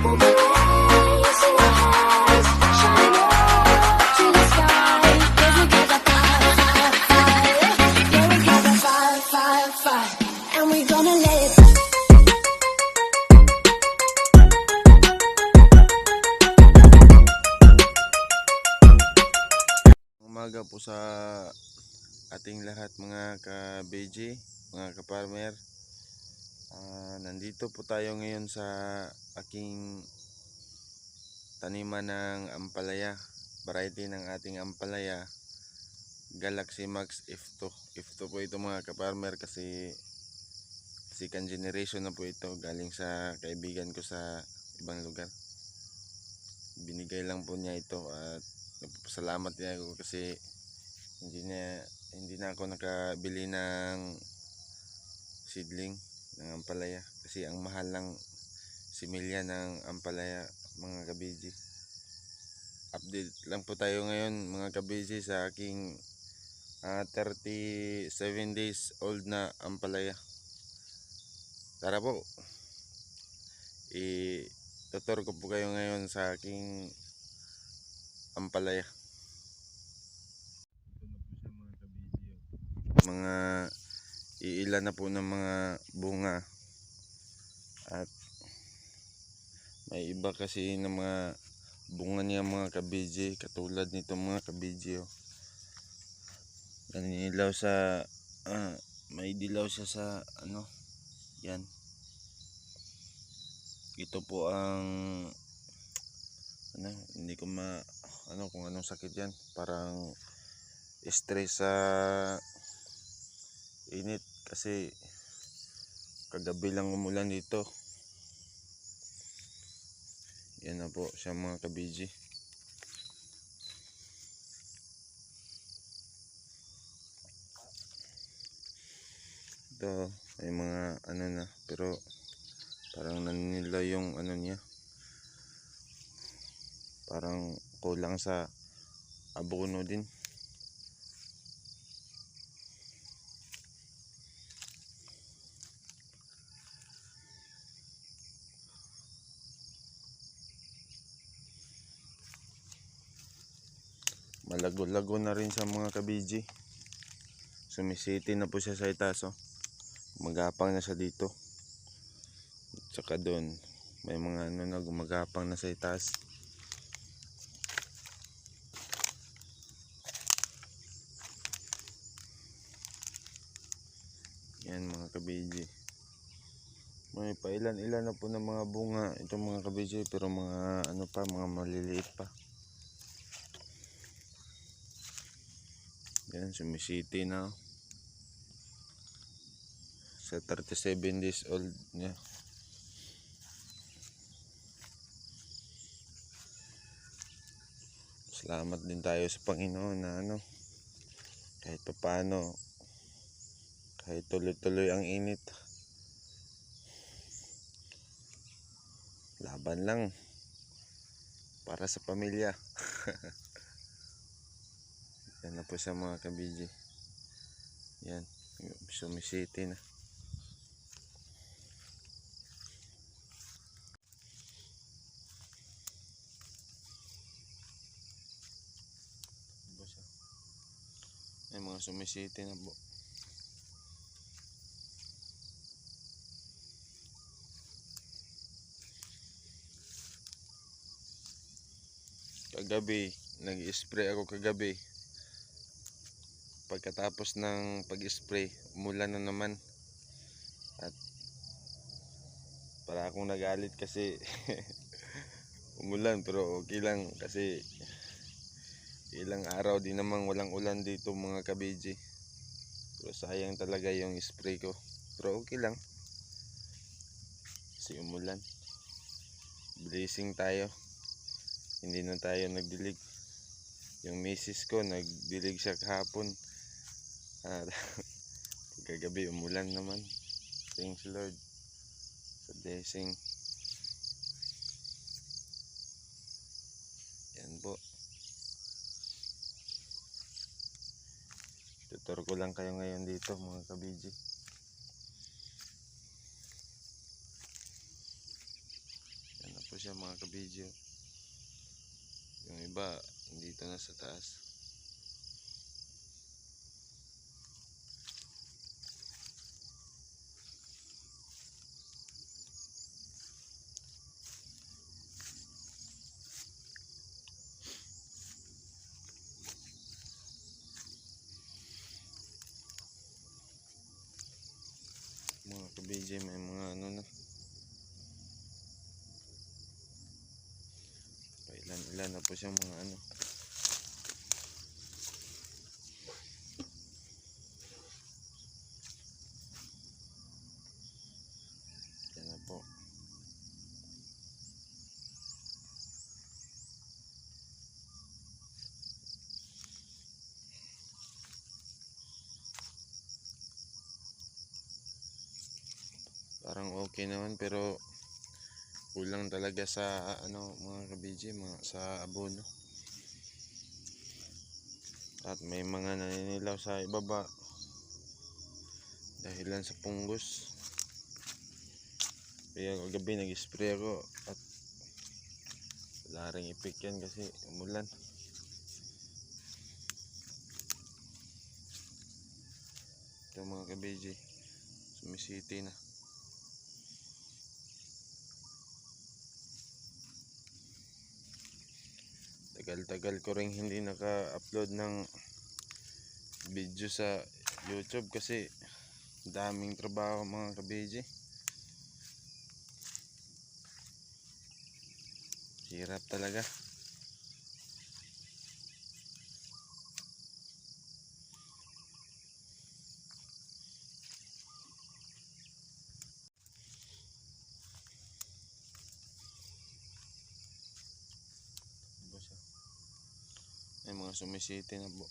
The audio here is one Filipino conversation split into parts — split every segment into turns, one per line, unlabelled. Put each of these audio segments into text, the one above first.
Umaga po sa ating lahat mga ka-BG, mga ka-farmer. Nandito po tayo ngayon sa aking taniman ng ampalaya. Variety ng ating ampalaya, Galaxy Max F2. F2 po ito mga ka-farmer kasi second generation na po ito. Galing sa kaibigan ko sa ibang lugar. Binigay lang po niya ito at nagpapasalamat niya ako kasi hindi na ako nakabili ng seedling ng ampalaya kasi ang mahal lang similya ng ampalaya mga kabiji. Update lang po tayo ngayon mga kabiji sa aking 37 days old na ampalaya. Tara po, tutor ko po kayo ngayon sa aking ampalaya. Mga iilan na po ng mga bunga at may iba kasi ng mga bunga niya mga kabiji katulad nito mga kabiji naninilaw sa may dilaw siya sa yan. Ito po ang hindi ko kung anong sakit yan, parang stress sa init kasi kagabi lang umulan dito. Yan na po siya mga kabiji. Ito ay mga na pero parang naninilaw yung niya, parang kulang sa abono din. Malago-lago na rin siya mga kabiji. Sumisiti na po siya sa itaas. Gumagapang na siya dito. Tsaka doon may mga na gumagapang na sa itaas. Yan mga kabiji. May pailan-ilan na po ng mga bunga itong mga kabiji, pero mga mga maliliit pa. Yan, sumisiti na sa 37 days old niya. Salamat din tayo sa Panginoon na kahit papaano, kahit tuloy-tuloy ang init, laban lang para sa pamilya. Yan na po sa mga kabiji. Yan, sumisiti na. Yan mga sumisiti na po. Kagabi, nag-spray ako kagabi. Pagkatapos ng pag-spray, umulan na naman. At para akong nagalit kasi umulan, pero okay lang kasi ilang araw din namang walang ulan dito mga kabiji. Pero sayang talaga yung spray ko. Pero okay lang kasi umulan. Blessing tayo. Hindi na tayo nagdilig. Yung misis ko nagdilig siya kahapon. Kagabi umulan naman. Thanks Lord sa blessing. Yan po. Tutor ko lang kayo ngayon dito mga kabiji. Yan na po po siya mga kabidyo. Yung iba, dito na sa taas. Mga kabidyo, may mga ano na. Ilan na po siya mga ano. Yan na po. Parang okay naman pero kulang talaga sa ano mga kabidyo, mga sa abono. At may mga naninilaw sa ibaba dahilan sa punggos. Kaya kagabi nag-spray ako at wala ring epek yan kasi umulan. Ito mga kabidyo, sumisiti na. Tagal-tagal ko rin hindi naka-upload ng video sa YouTube kasi daming trabaho mga kabidyo. Hirap talaga. May mga sumisiti na po.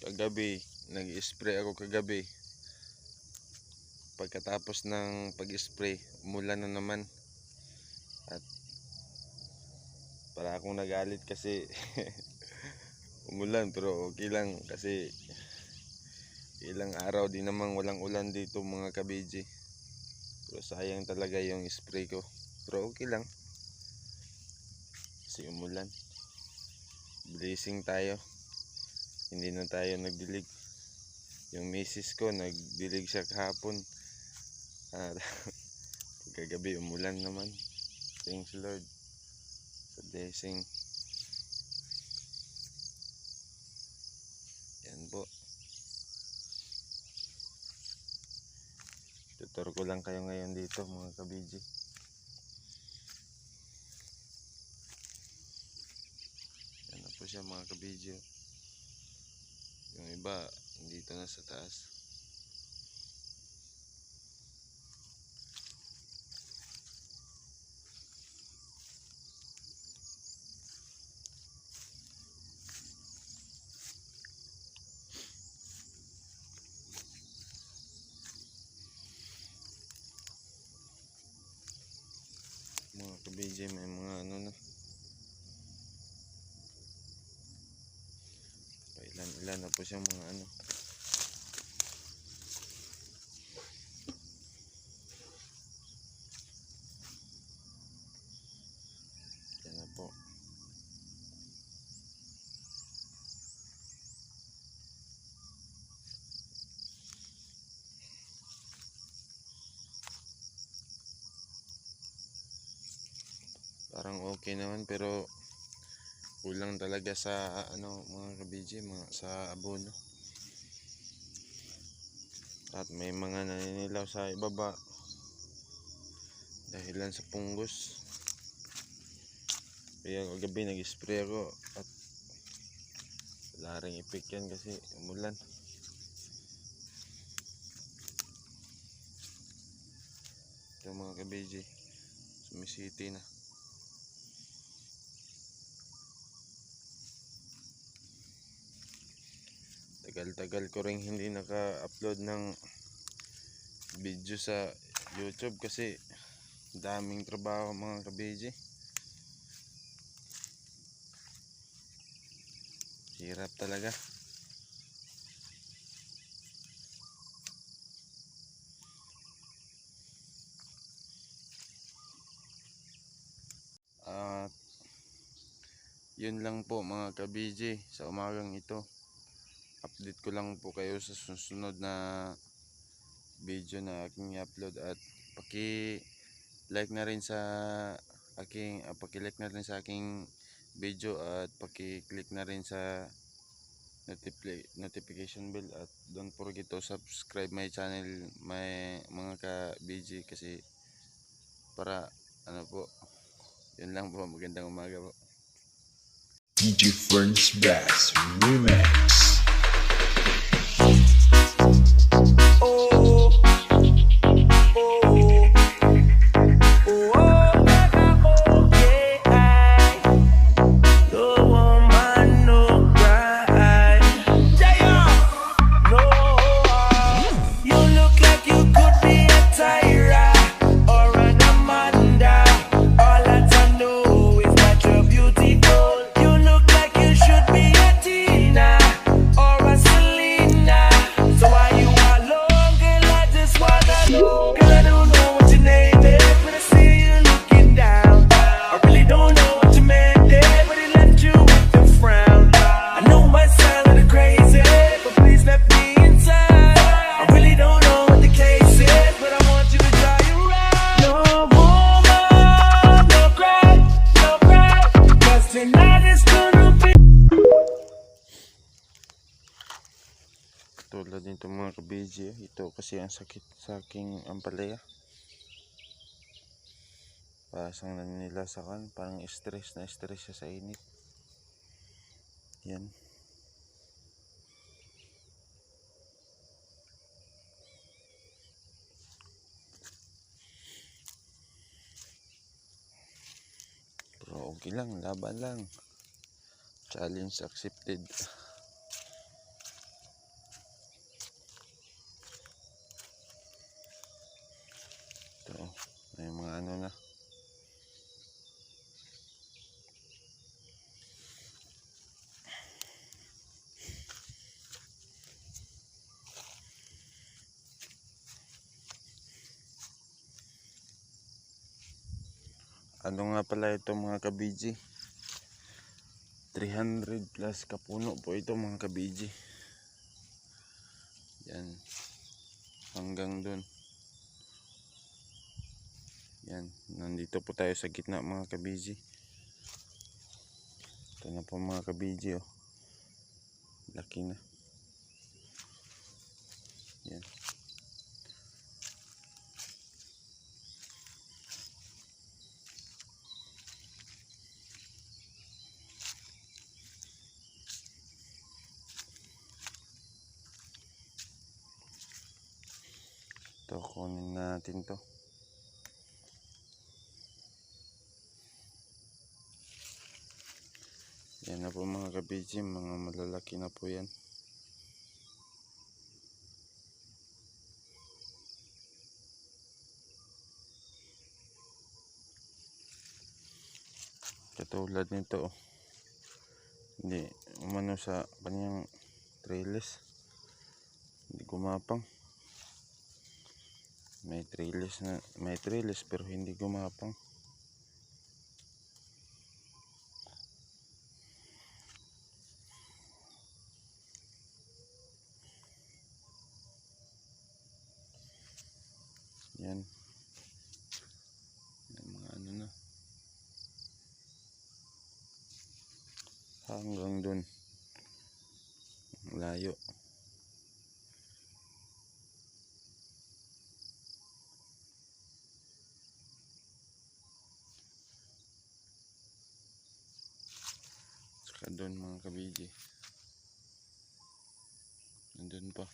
Kagabi, nag-spray ako kagabi. Pagkatapos ng pag-spray, umulan na naman. At para akong nagalit kasi umulan, pero okay lang kasi ilang araw din namang walang ulan dito mga kabidyo. Pero sayang talaga yung spray ko. Pero okay lang kasi umulan. Blessing tayo. Hindi na tayo nagdilig. Yung misis ko nagdilig siya kahapon. At kagabi umulan naman. Thanks Lord sa blessing. Yan po. Tutor ko lang kayo ngayon dito mga kabidyo. Yan na po siya mga kabidyo. Yung iba dito na sa taas. Mga kabidyo, may mga ano na. Ilan na po siyang mga ano. Yan na po. Parang okay naman pero kulang talaga sa ano mga kabidyo, mga sa abono. At may mga naninilaw sa ibaba dahilan sa punggos. Kaya kagabi nag-spray ako at wala ring epek yan kasi umulan. Ito mga kabidyo, sumisiti na. Tagal-tagal ko rin hindi naka-upload ng video sa YouTube kasi daming trabaho mga kabidyo. Hirap talaga. At yun lang po mga ka-BJ sa umagang ito. Update ko lang po kayo sa susunod na video na aking i-upload, at paki-like na rin sa paki-like na rin sa aking video, at paki-click na rin sa notification bell, at don't forget to subscribe my channel, may mga ka-BJ, kasi para ano po, yun lang po. Magandang umaga po.
DJ Friends Bass Remix.
Tulad nito mga ka-BJ, ito kasi ang sakit sa aking ampalaya. Pasang naninilasakan, parang stress siya sa init. Yan. Pero okay lang, laban lang. Challenge accepted. Ito, may mga ano na. Ano nga pala ito mga ka-BJ? 300 plus kapuno po ito mga ka-BJ. Yan. Hanggang dun. Yan. Nandito po tayo sa gitna mga ka-BJ. Ito na po mga ka-BJ, oh. Laki na. Yan. Ito, kunin natin to. Yan na po mga ka-BJ, mga malalaki na po yan. Katulad nito, oh. Hindi umano sa kanyang trellis, hindi gumapang. May trellis pero hindi gumapang. Yan. Yan mga ano na. Hanggang dun. Layo. Saka dun mga ka-BJ. Nandun pa.